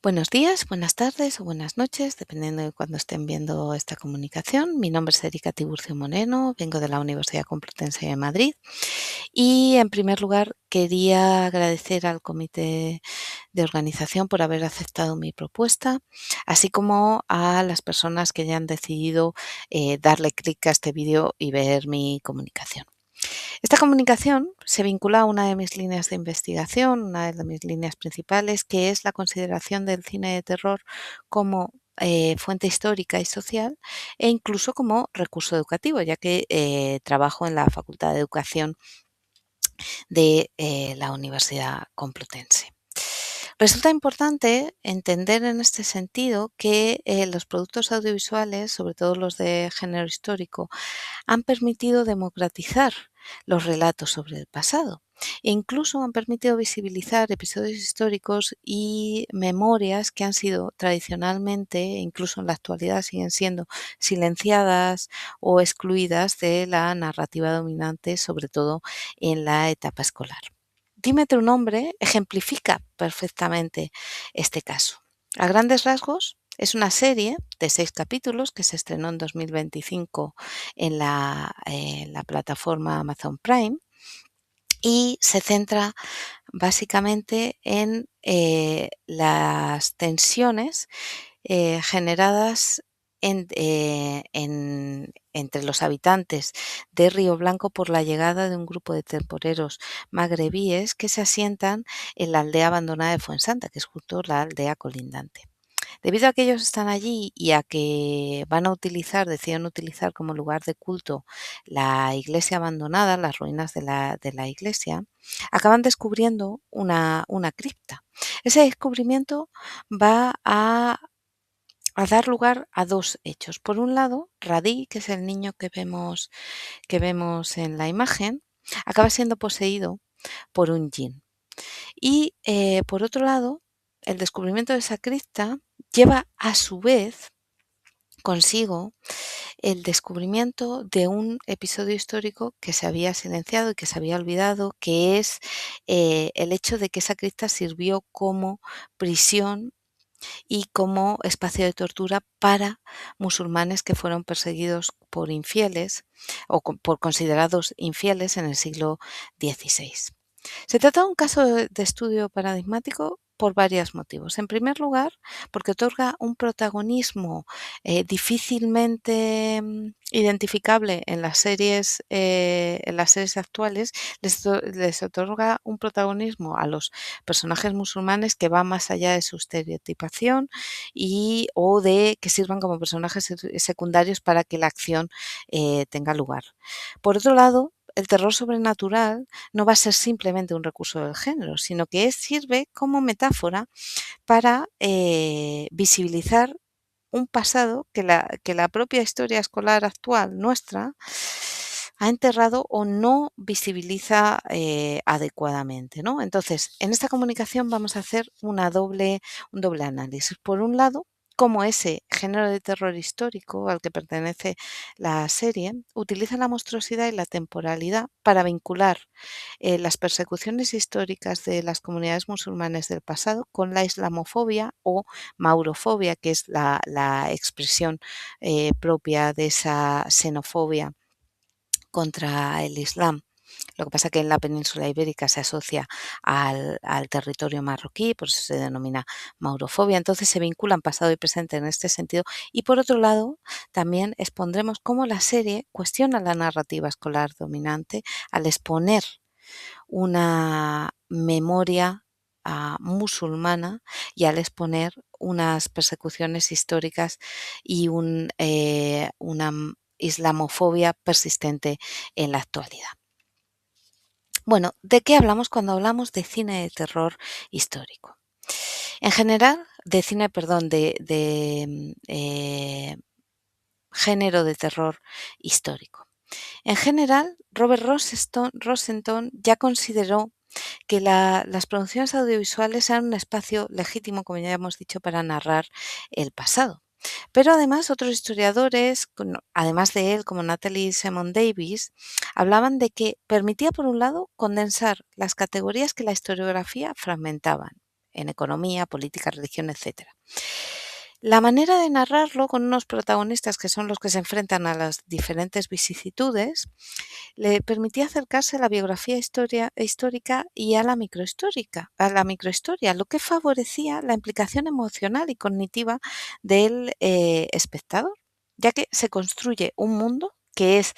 Buenos días, buenas tardes o buenas noches, dependiendo de cuándo estén viendo esta comunicación. Mi nombre es Erika Tiburcio Moreno, vengo de la Universidad Complutense de Madrid y en primer lugar quería agradecer al comité de organización por haber aceptado mi propuesta, así como a las personas que ya han decidido darle clic a este vídeo y ver mi comunicación. Esta comunicación se vincula a una de mis líneas de investigación, una de mis líneas principales, que es la consideración del cine de terror como fuente histórica y social e incluso como recurso educativo, ya que trabajo en la Facultad de Educación de la Universidad Complutense. Resulta importante entender en este sentido que los productos audiovisuales, sobre todo los de género histórico, han permitido democratizar los relatos sobre el pasado e incluso han permitido visibilizar episodios históricos y memorias que han sido tradicionalmente, e incluso en la actualidad siguen siendo silenciadas o excluidas de la narrativa dominante, sobre todo en la etapa escolar. Dímete un nombre ejemplifica perfectamente este caso. A grandes rasgos, es una serie de 6 capítulos que se estrenó en 2025 en la plataforma Amazon Prime y se centra básicamente en las tensiones generadas entre los habitantes de Río Blanco por la llegada de un grupo de temporeros magrebíes que se asientan en la aldea abandonada de Fuensanta, que es justo la aldea colindante. Debido a que ellos están allí y a que deciden utilizar como lugar de culto la iglesia abandonada, las ruinas de la iglesia, acaban descubriendo una cripta. Ese descubrimiento va a dar lugar a dos hechos. Por un lado, Radí, que es el niño que vemos en la imagen, acaba siendo poseído por un jin. Y por otro lado, el descubrimiento de esa cripta lleva a su vez consigo el descubrimiento de un episodio histórico que se había silenciado y que se había olvidado, que es el hecho de que esa cripta sirvió como prisión y como espacio de tortura para musulmanes que fueron perseguidos por infieles o por considerados infieles en el siglo XVI. Se trata de un caso de estudio paradigmático por varios motivos. En primer lugar, porque otorga un protagonismo difícilmente identificable en las series actuales, les otorga un protagonismo a los personajes musulmanes que va más allá de su estereotipación o de que sirvan como personajes secundarios para que la acción tenga lugar. Por otro lado, el terror sobrenatural no va a ser simplemente un recurso del género, sino que sirve como metáfora para visibilizar un pasado que la propia historia escolar actual nuestra ha enterrado o no visibiliza adecuadamente, ¿no? Entonces, en esta comunicación vamos a hacer un doble análisis. Por un lado, cómo ese género de terror histórico al que pertenece la serie utiliza la monstruosidad y la temporalidad para vincular las persecuciones históricas de las comunidades musulmanes del pasado con la islamofobia o maurofobia, que es la expresión propia de esa xenofobia contra el Islam. Lo que pasa es que en la península ibérica se asocia al territorio marroquí, por eso se denomina maurofobia. Entonces se vinculan pasado y presente en este sentido. Y por otro lado, también expondremos cómo la serie cuestiona la narrativa escolar dominante al exponer una memoria musulmana y al exponer unas persecuciones históricas y una islamofobia persistente en la actualidad. Bueno, ¿de qué hablamos cuando hablamos de cine de terror histórico? En general, de género de terror histórico. En general, Robert Rosenthal ya consideró que las producciones audiovisuales eran un espacio legítimo, como ya hemos dicho, para narrar el pasado. Pero además otros historiadores, además de él, como Natalie Simon Davis, hablaban de que permitía, por un lado, condensar las categorías que la historiografía fragmentaban. en economía, política, religión, etcétera. La manera de narrarlo con unos protagonistas que son los que se enfrentan a las diferentes vicisitudes, le permitía acercarse a la biografía histórica y a la microhistoria, lo que favorecía la implicación emocional y cognitiva del espectador, ya que se construye un mundo que es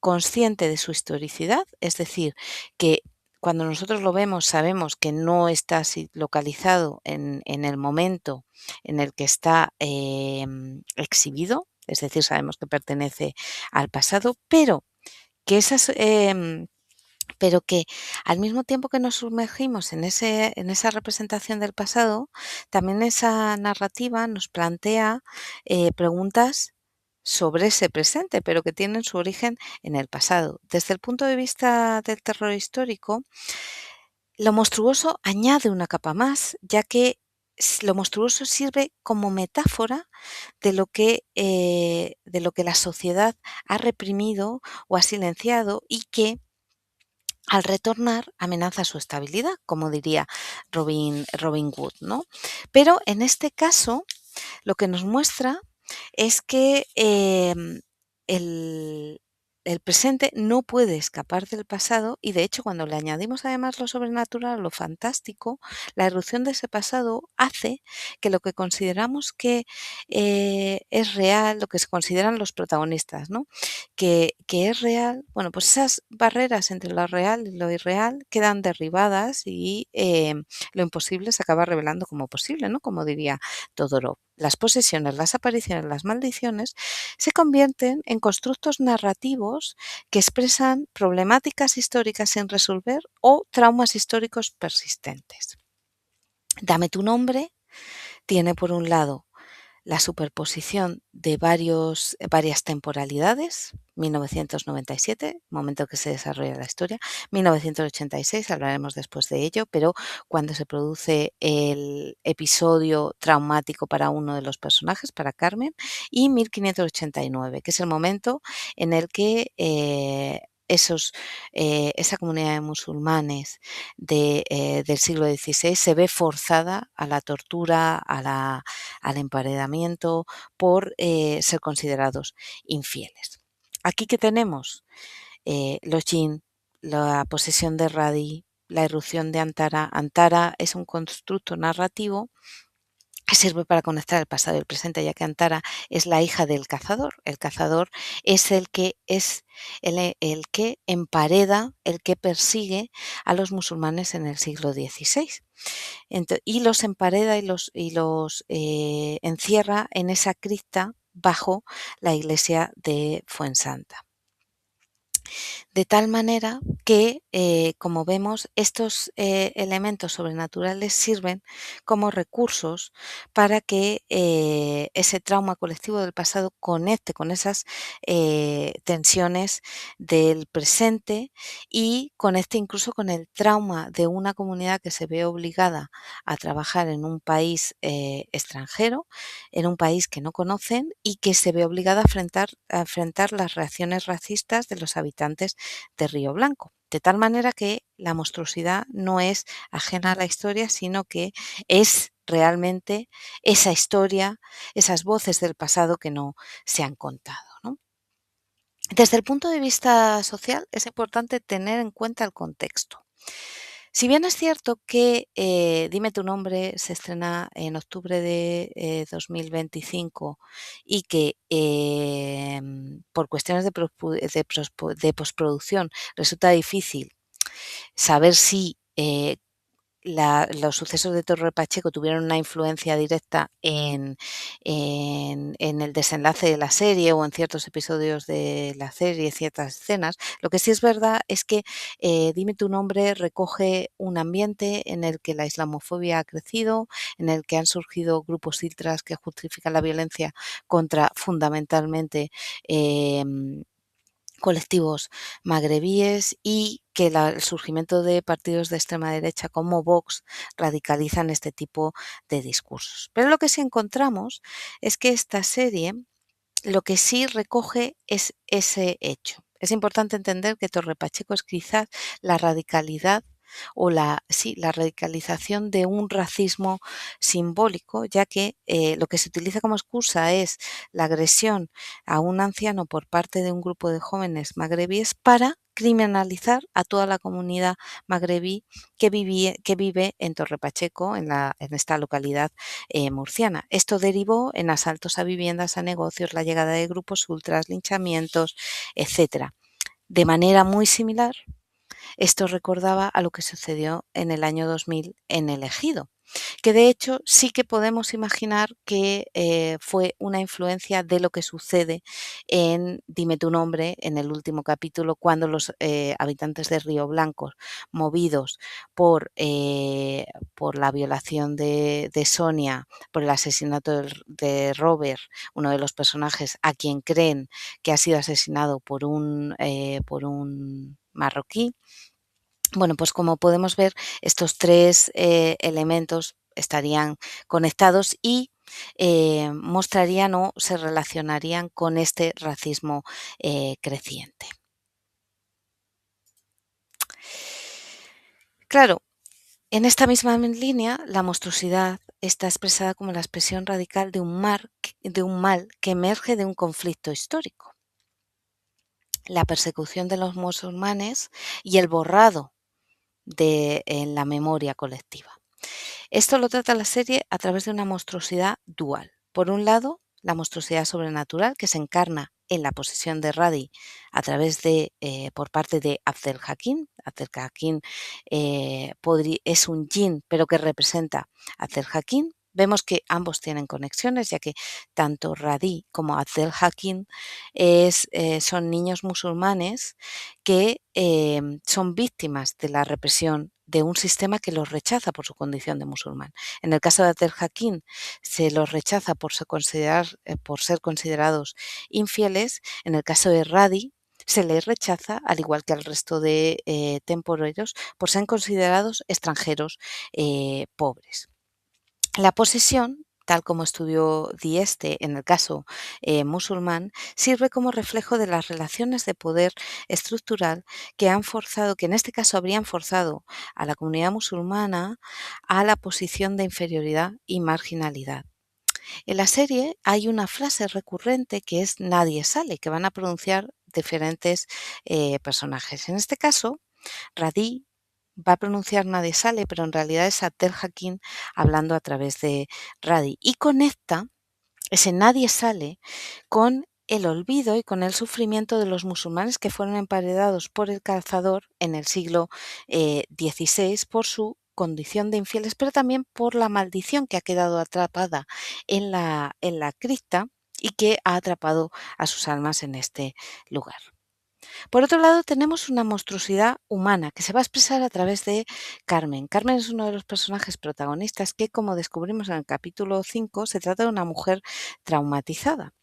consciente de su historicidad, es decir, que cuando nosotros lo vemos sabemos que no está localizado en el momento en el que está exhibido, es decir, sabemos que pertenece al pasado, que esas, pero que al mismo tiempo que nos sumergimos en esa representación del pasado, también esa narrativa nos plantea preguntas sobre ese presente, pero que tienen su origen en el pasado. Desde el punto de vista del terror histórico, lo monstruoso añade una capa más, ya que lo monstruoso sirve como metáfora de lo que la sociedad ha reprimido o ha silenciado y que al retornar amenaza su estabilidad, como diría Robin Wood, ¿no? Pero en este caso, lo que nos muestra es que el, el presente no puede escapar del pasado y de hecho cuando le añadimos además lo sobrenatural, lo fantástico, la irrupción de ese pasado hace que lo que consideramos que es real, lo que se consideran los protagonistas, ¿no? Que es real, bueno, pues esas barreras entre lo real y lo irreal quedan derribadas y lo imposible se acaba revelando como posible, ¿no? Como diría Todorov. Las posesiones, las apariciones, las maldiciones se convierten en constructos narrativos que expresan problemáticas históricas sin resolver o traumas históricos persistentes. Dame tu nombre tiene por un lado la superposición de varias temporalidades, 1997, momento que se desarrolla la historia, 1986, hablaremos después de ello, pero cuando se produce el episodio traumático para uno de los personajes, para Carmen, y 1589, que es el momento en el que esa comunidad de musulmanes del siglo XVI se ve forzada a la tortura, al emparedamiento por ser considerados infieles. Aquí que tenemos los Jin, la posesión de Radi, la irrupción de Antara. Antara es un constructo narrativo que sirve para conectar el pasado y el presente, ya que Antara es la hija del cazador. El cazador es el que empareda, el que persigue a los musulmanes en el siglo XVI. Y los empareda y los encierra en esa cripta bajo la iglesia de Fuensanta. De tal manera que, como vemos, estos elementos sobrenaturales sirven como recursos para que ese trauma colectivo del pasado conecte con esas tensiones del presente y conecte incluso con el trauma de una comunidad que se ve obligada a trabajar en un país extranjero, en un país que no conocen y que se ve obligada a enfrentar las reacciones racistas de los habitantes de Río Blanco. De tal manera que la monstruosidad no es ajena a la historia, sino que es realmente esa historia, esas voces del pasado que no se han contado, ¿no? Desde el punto de vista social es importante tener en cuenta el contexto. Si bien es cierto que Dime tu nombre se estrena en octubre de 2025 y que por cuestiones de postproducción resulta difícil saber si los sucesos de Torre Pacheco tuvieron una influencia directa en el desenlace de la serie o en ciertos episodios de la serie, ciertas escenas. Lo que sí es verdad es que Dime tu nombre recoge un ambiente en el que la islamofobia ha crecido, en el que han surgido grupos ultras que justifican la violencia contra fundamentalmente colectivos magrebíes y que el surgimiento de partidos de extrema derecha como Vox radicalizan este tipo de discursos. Pero lo que sí encontramos es que esta serie lo que sí recoge es ese hecho. Es importante entender que Torre Pacheco es quizás la radicalidad o la radicalización de un racismo simbólico, ya que lo que se utiliza como excusa es la agresión a un anciano por parte de un grupo de jóvenes magrebíes para criminalizar a toda la comunidad magrebí que vive en Torre Pacheco, en esta localidad murciana. Esto derivó en asaltos a viviendas, a negocios, la llegada de grupos ultras, linchamientos, etcétera. De manera muy similar, esto recordaba a lo que sucedió en el año 2000 en el Ejido, que de hecho sí que podemos imaginar que fue una influencia de lo que sucede en Dime tu nombre, en el último capítulo, cuando los habitantes de Río Blanco, movidos por la violación de Sonia, por el asesinato de Robert, uno de los personajes a quien creen que ha sido asesinado por un marroquí. Bueno, pues como podemos ver, estos tres elementos estarían conectados y mostrarían o se relacionarían con este racismo creciente. Claro, en esta misma línea, la monstruosidad está expresada como la expresión radical de un mal que emerge de un conflicto histórico, la persecución de los musulmanes y el borrado en la memoria colectiva. Esto lo trata la serie a través de una monstruosidad dual. Por un lado, la monstruosidad sobrenatural que se encarna en la posesión de Radi a través por parte de Abdel Hakim. Abdel Hakim es un jin, pero que representa a Abdel Hakim. Vemos que ambos tienen conexiones, ya que tanto Radi como Abdel Hakim son niños musulmanes que son víctimas de la represión de un sistema que los rechaza por su condición de musulmán. En el caso de Abdel Hakim se los rechaza por ser considerados infieles. En el caso de Radi se les rechaza, al igual que al resto de temporeros, por ser considerados extranjeros pobres. La posesión, tal como estudió Dieste en el caso musulmán, sirve como reflejo de las relaciones de poder estructural que en este caso habrían forzado a la comunidad musulmana a la posición de inferioridad y marginalidad. En la serie hay una frase recurrente que es nadie sale, que van a pronunciar diferentes personajes. En este caso, Radí va a pronunciar nadie sale, pero en realidad es Abdel Hakim hablando a través de Radi y conecta ese nadie sale con el olvido y con el sufrimiento de los musulmanes que fueron emparedados por el cazador en el siglo XVI por su condición de infieles, pero también por la maldición que ha quedado atrapada en la cripta y que ha atrapado a sus almas en este lugar. Por otro lado, tenemos una monstruosidad humana que se va a expresar a través de Carmen. Carmen es uno de los personajes protagonistas que, como descubrimos en el capítulo 5, se trata de una mujer traumatizada.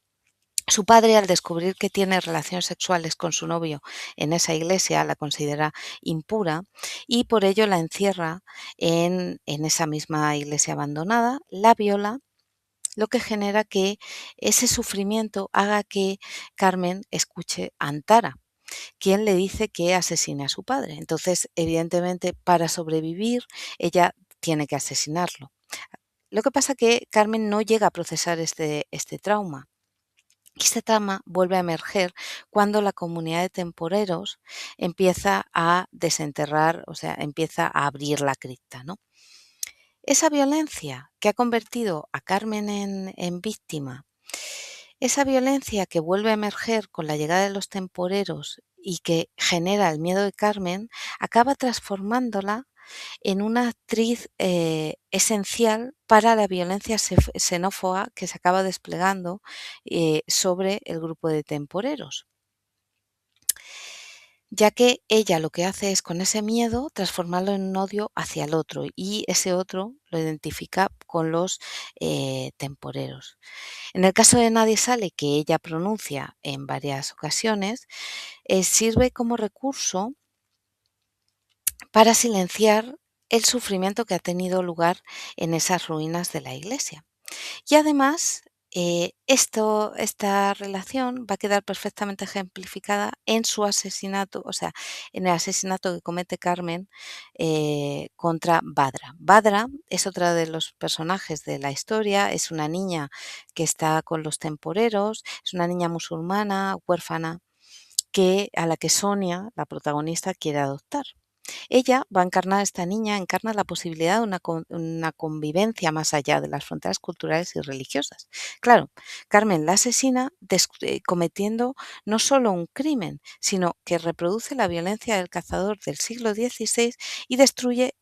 Su padre, al descubrir que tiene relaciones sexuales con su novio en esa iglesia, la considera impura y por ello la encierra en esa misma iglesia abandonada, la viola, lo que genera que ese sufrimiento haga que Carmen escuche a Antara, quien le dice que asesine a su padre. Entonces, evidentemente, para sobrevivir, ella tiene que asesinarlo. Lo que pasa que Carmen no llega a procesar este trauma. Y este trauma vuelve a emerger cuando la comunidad de temporeros empieza a desenterrar, o sea, empieza a abrir la cripta, ¿no? Esa violencia que ha convertido a Carmen en víctima, esa violencia que vuelve a emerger con la llegada de los temporeros y que genera el miedo de Carmen, acaba transformándola en una actriz esencial para la violencia xenófoba que se acaba desplegando sobre el grupo de temporeros, ya que ella lo que hace es con ese miedo transformarlo en un odio hacia el otro y ese otro lo identifica con los temporeros. En el caso de Nadie sale, que ella pronuncia en varias ocasiones, sirve como recurso para silenciar el sufrimiento que ha tenido lugar en esas ruinas de la iglesia. Y además Esta relación va a quedar perfectamente ejemplificada en su asesinato, o sea, en el asesinato que comete Carmen contra Badra. Badra es otra de los personajes de la historia, es una niña que está con los temporeros, es una niña musulmana, huérfana, a la que Sonia, la protagonista, quiere adoptar. Ella va a encarnar, esta niña encarna la posibilidad de una convivencia más allá de las fronteras culturales y religiosas. Claro, Carmen la asesina cometiendo no solo un crimen, sino que reproduce la violencia del cazador del siglo XVI y destruye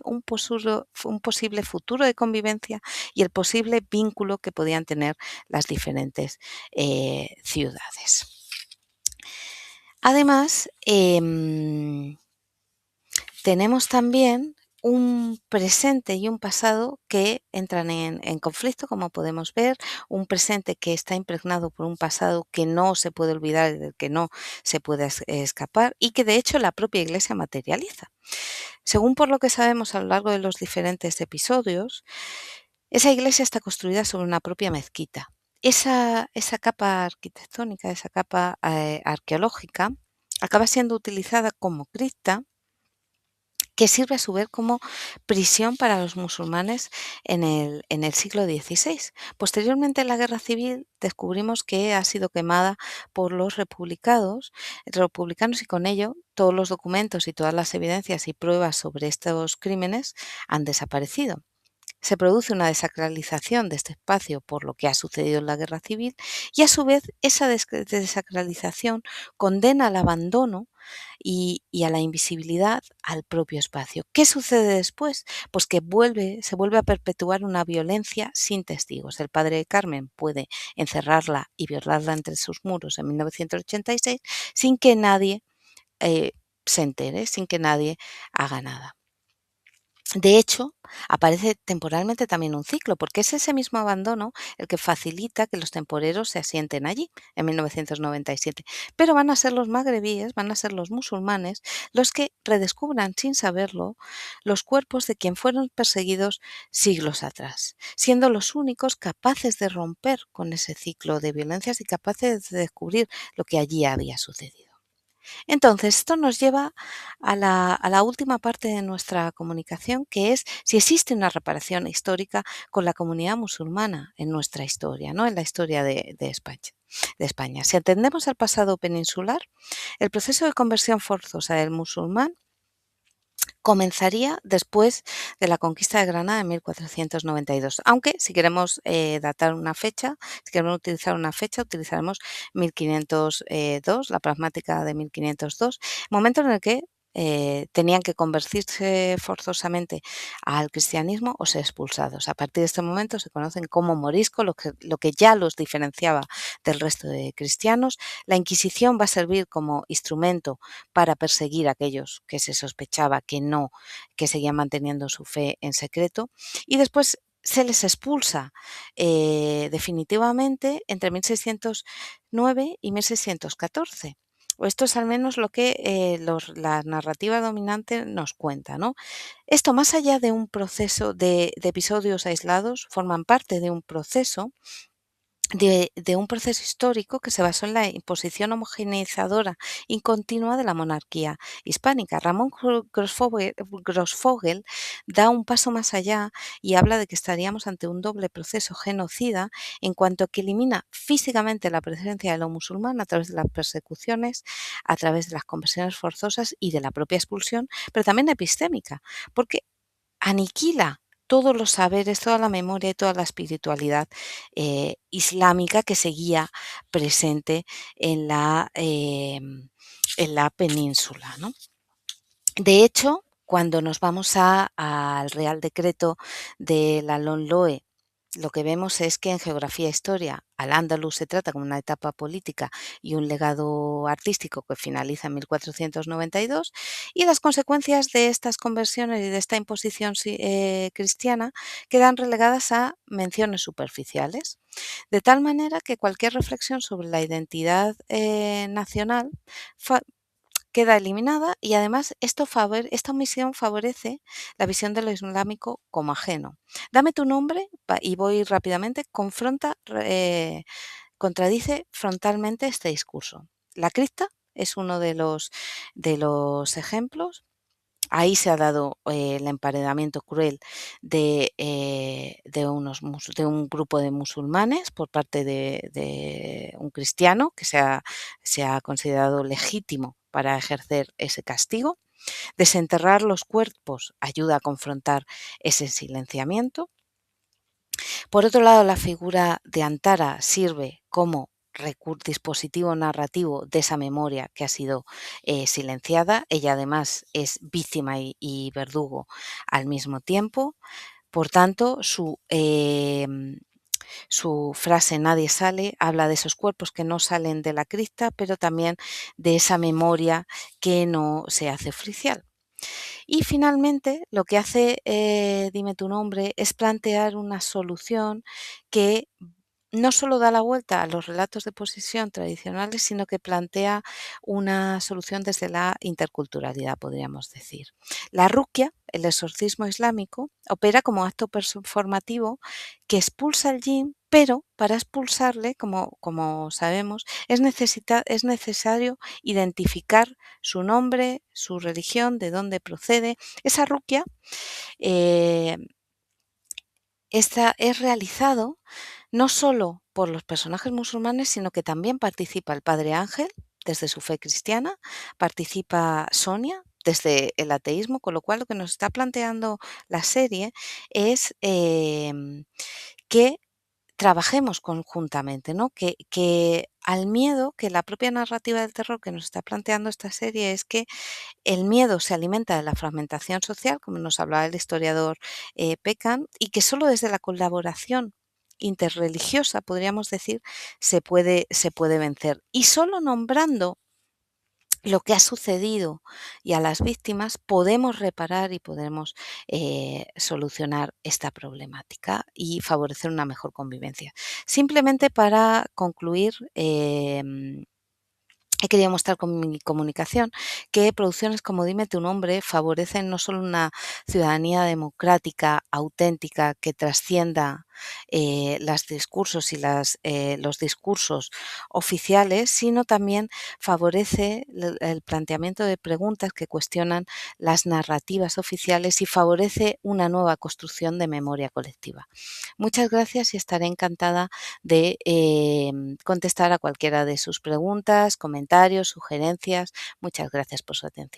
un posible futuro de convivencia y el posible vínculo que podían tener las diferentes ciudades. Además, tenemos también un presente y un pasado que entran en conflicto, como podemos ver, un presente que está impregnado por un pasado que no se puede olvidar y del que no se puede escapar y que de hecho la propia Iglesia materializa. Según por lo que sabemos a lo largo de los diferentes episodios, esa iglesia está construida sobre una propia mezquita. Esa capa arquitectónica, esa capa arqueológica, acaba siendo utilizada como cripta que sirve a su vez como prisión para los musulmanes en el siglo XVI. Posteriormente, en la Guerra Civil, descubrimos que ha sido quemada por los republicanos y con ello todos los documentos y todas las evidencias y pruebas sobre estos crímenes han desaparecido. Se produce una desacralización de este espacio por lo que ha sucedido en la Guerra Civil y a su vez esa desacralización condena al abandono y a la invisibilidad al propio espacio. ¿Qué sucede después? Pues que se vuelve a perpetuar una violencia sin testigos. El padre de Carmen puede encerrarla y violarla entre sus muros en 1986 sin que nadie eh, se entere, sin que nadie haga nada. De hecho, aparece temporalmente también un ciclo, porque es ese mismo abandono el que facilita que los temporeros se asienten allí en 1997. Pero van a ser los magrebíes, van a ser los musulmanes, los que redescubran sin saberlo los cuerpos de quien fueron perseguidos siglos atrás, siendo los únicos capaces de romper con ese ciclo de violencias y capaces de descubrir lo que allí había sucedido. Entonces, esto nos lleva a la última parte de nuestra comunicación, que es si existe una reparación histórica con la comunidad musulmana en nuestra historia, ¿no? En la historia de España. Si atendemos al pasado peninsular, el proceso de conversión forzosa del musulmán comenzaría después de la conquista de Granada en 1492. Aunque si queremos datar una fecha, si queremos utilizar una fecha, utilizaremos 1502, la pragmática de 1502, momento en el que tenían que convertirse forzosamente al cristianismo o ser expulsados. A partir de este momento se conocen como morisco, lo que ya los diferenciaba del resto de cristianos. La Inquisición va a servir como instrumento para perseguir a aquellos que se sospechaba que seguían manteniendo su fe en secreto, y después se les expulsa definitivamente entre 1609 y 1614. O esto es al menos lo que la narrativa dominante nos cuenta, ¿no? Esto, más allá de un proceso de episodios aislados, forman parte de un proceso un proceso histórico que se basó en la imposición homogeneizadora y continua de la monarquía hispánica. Ramón Grossfogel da un paso más allá y habla de que estaríamos ante un doble proceso genocida en cuanto a que elimina físicamente la presencia de lo musulmán a través de las persecuciones, a través de las conversiones forzosas y de la propia expulsión, pero también epistémica, porque aniquila todos los saberes, toda la memoria y toda la espiritualidad islámica que seguía presente en la península, ¿no? De hecho, cuando nos vamos al Real Decreto de la LOMLOE, lo que vemos es que en Geografía e Historia al-Ándalus se trata como una etapa política y un legado artístico que finaliza en 1492, y las consecuencias de estas conversiones y de esta imposición cristiana quedan relegadas a menciones superficiales, de tal manera que cualquier reflexión sobre la identidad nacional queda eliminada y además esta omisión favorece la visión de lo islámico como ajeno. Dame tu nombre y voy rápidamente, contradice frontalmente este discurso. La cripta es uno de los ejemplos. Ahí se ha dado el emparedamiento cruel de un grupo de musulmanes por parte de un cristiano que se ha considerado legítimo para ejercer ese castigo. Desenterrar los cuerpos ayuda a confrontar ese silenciamiento. Por otro lado, la figura de Antara sirve como dispositivo narrativo de esa memoria que ha sido silenciada. Ella además es víctima y verdugo al mismo tiempo. Por tanto, su frase "nadie sale" habla de esos cuerpos que no salen de la cripta, pero también de esa memoria que no se hace oficial. Y finalmente, lo que hace Dime tu nombre es plantear una solución que no solo da la vuelta a los relatos de posesión tradicionales, sino que plantea una solución desde la interculturalidad, podríamos decir. La ruqya, el exorcismo islámico, opera como acto performativo que expulsa el yin, pero para expulsarle, como sabemos, es necesario identificar su nombre, su religión, de dónde procede. Esa ruqya eh, es realizado no solo por los personajes musulmanes, sino que también participa el Padre Ángel, desde su fe cristiana, participa Sonia desde el ateísmo, con lo cual lo que nos está planteando la serie es que trabajemos conjuntamente, ¿no? Que al miedo, que la propia narrativa del terror que nos está planteando esta serie es que el miedo se alimenta de la fragmentación social, como nos hablaba el historiador Peckham, y que solo desde la colaboración interreligiosa, podríamos decir, se puede vencer. Y solo nombrando lo que ha sucedido y a las víctimas podemos reparar y podemos solucionar esta problemática y favorecer una mejor convivencia. Simplemente para concluir, he querido mostrar con mi comunicación que producciones como Dime tu nombre favorecen no solo una ciudadanía democrática, auténtica, que trascienda los discursos y los discursos oficiales, sino también favorece el planteamiento de preguntas que cuestionan las narrativas oficiales y favorece una nueva construcción de memoria colectiva. Muchas gracias y estaré encantada de contestar a cualquiera de sus preguntas, comentarios, sugerencias. Muchas gracias por su atención.